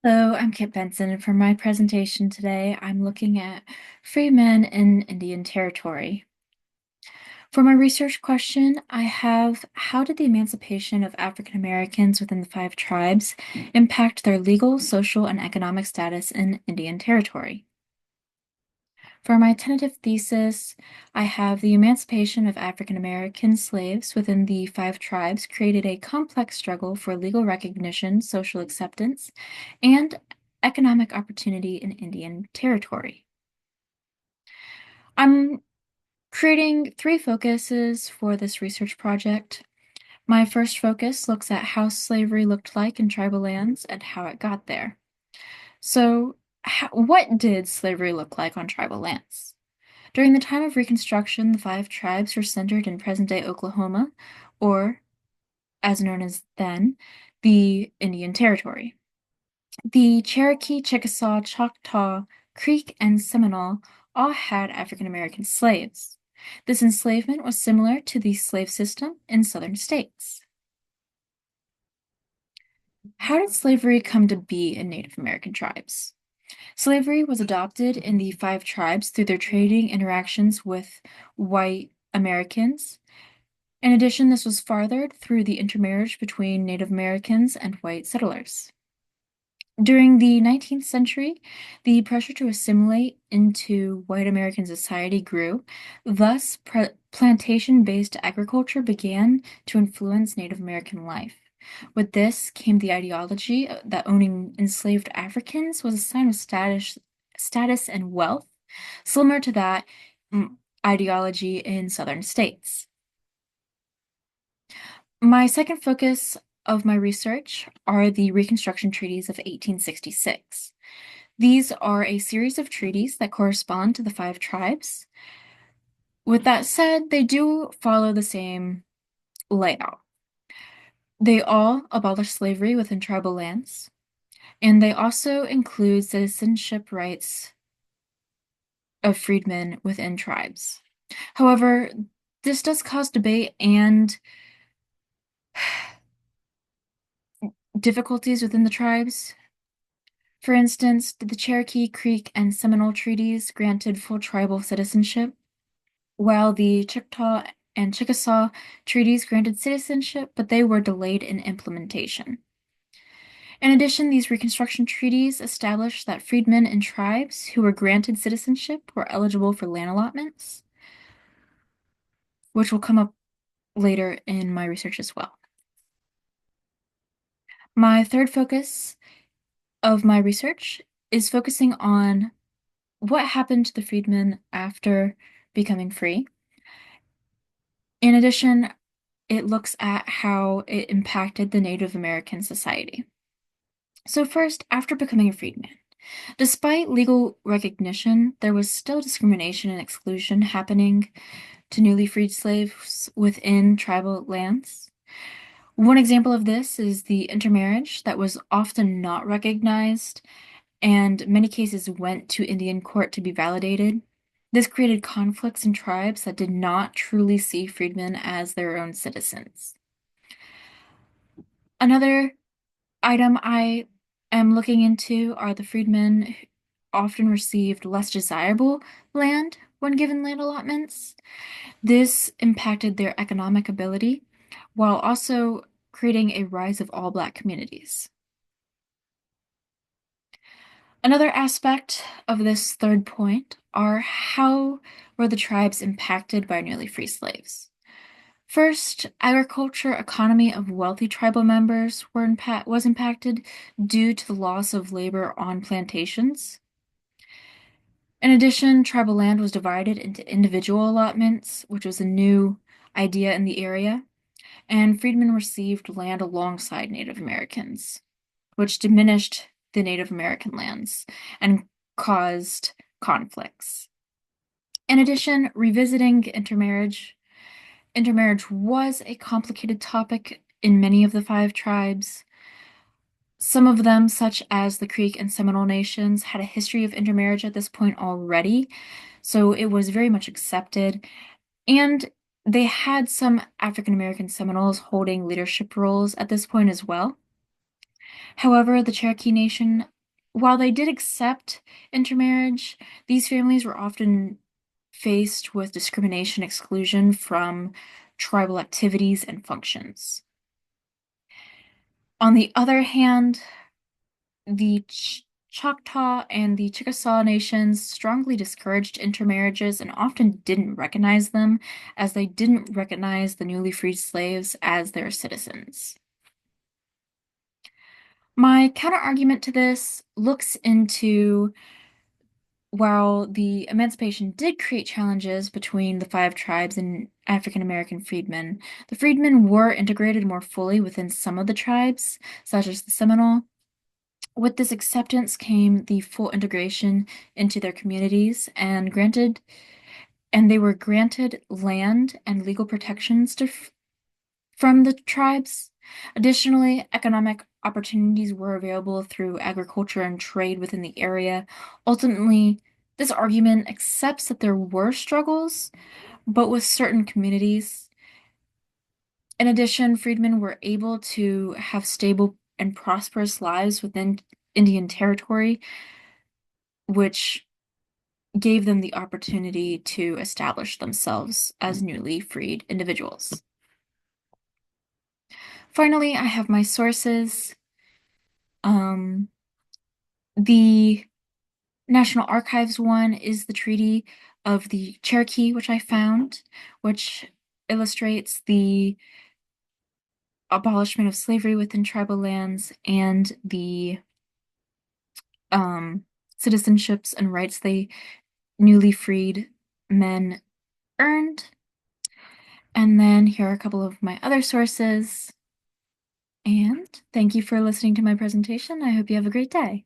Hello, I'm Kitt Benson, and for my presentation today, I'm looking at free men in Indian Territory. For my research question, I have how did the emancipation of African Americans within the five tribes impact their legal, social, and economic status in Indian Territory? For my tentative thesis, I have the emancipation of African American slaves within the five tribes created a complex struggle for legal recognition, social acceptance, and economic opportunity in Indian Territory. I'm creating three focuses for this research project. My first focus looks at how slavery looked like in tribal lands and how it got there. So, what did slavery look like on tribal lands? During the time of Reconstruction, the five tribes were centered in present-day Oklahoma, or, as known as then, the Indian Territory. The Cherokee, Chickasaw, Choctaw, Creek, and Seminole all had African American slaves. This enslavement was similar to the slave system in southern states. How did slavery come to be in Native American tribes? Slavery was adopted in the five tribes through their trading interactions with white Americans. In addition, this was fathered through the intermarriage between Native Americans and white settlers. During the 19th century, the pressure to assimilate into white American society grew. Thus, plantation-based agriculture began to influence Native American life. With this came the ideology that owning enslaved Africans was a sign of status and wealth, similar to that ideology in southern states. My second focus of my research are the Reconstruction Treaties of 1866. These are a series of treaties that correspond to the five tribes. With that said, they do follow the same layout. They all abolish slavery within tribal lands, and they also include citizenship rights of freedmen within tribes. However, this does cause debate and difficulties within the tribes. For instance, the Cherokee, Creek, and Seminole treaties granted full tribal citizenship, while the Choctaw and Chickasaw treaties granted citizenship, but they were delayed in implementation. In addition, these Reconstruction treaties established that freedmen and tribes who were granted citizenship were eligible for land allotments, which will come up later in my research as well. My third focus of my research is focusing on what happened to the freedmen after becoming free. In addition, it looks at how it impacted the Native American society. So first, after becoming a freedman, despite legal recognition, there was still discrimination and exclusion happening to newly freed slaves within tribal lands. One example of this is the intermarriage that was often not recognized, and many cases went to Indian court to be validated. This created conflicts in tribes that did not truly see freedmen as their own citizens. Another item I am looking into are the freedmen who often received less desirable land when given land allotments. This impacted their economic ability while also creating a rise of all Black communities. Another aspect of this third point are how were the tribes impacted by nearly free slaves. First, agriculture economy of wealthy tribal members was impacted due to the loss of labor on plantations. In addition, tribal land was divided into individual allotments, which was a new idea in the area, and freedmen received land alongside Native Americans, which diminished the Native American lands and caused conflicts. In addition, revisiting intermarriage was a complicated topic in many of the five tribes. Some of them, such as the Creek and Seminole nations, had a history of intermarriage at this point already, so it was very much accepted. And they had some African American Seminoles holding leadership roles at this point as well. However, the Cherokee Nation, while they did accept intermarriage, these families were often faced with discrimination exclusion from tribal activities and functions. On the other hand, the Choctaw and the Chickasaw nations strongly discouraged intermarriages and often didn't recognize them, as they didn't recognize the newly freed slaves as their citizens. My counterargument to this looks into while the emancipation did create challenges between the five tribes and African American freedmen, the freedmen were integrated more fully within some of the tribes, such as the Seminole. With this acceptance came the full integration into their communities and they were granted land and legal protections from the tribes. Additionally, economic opportunities were available through agriculture and trade within the area. Ultimately, this argument accepts that there were struggles, but with certain communities. In addition, freedmen were able to have stable and prosperous lives within Indian territory, which gave them the opportunity to establish themselves as newly freed individuals. Finally, I have my sources. Um, the National Archives one is the Treaty of the Cherokee, which I found, which illustrates the abolishment of slavery within tribal lands and the citizenships and rights they newly freed men earned. And then here are a couple of my other sources. And thank you for listening to my presentation. I hope you have a great day.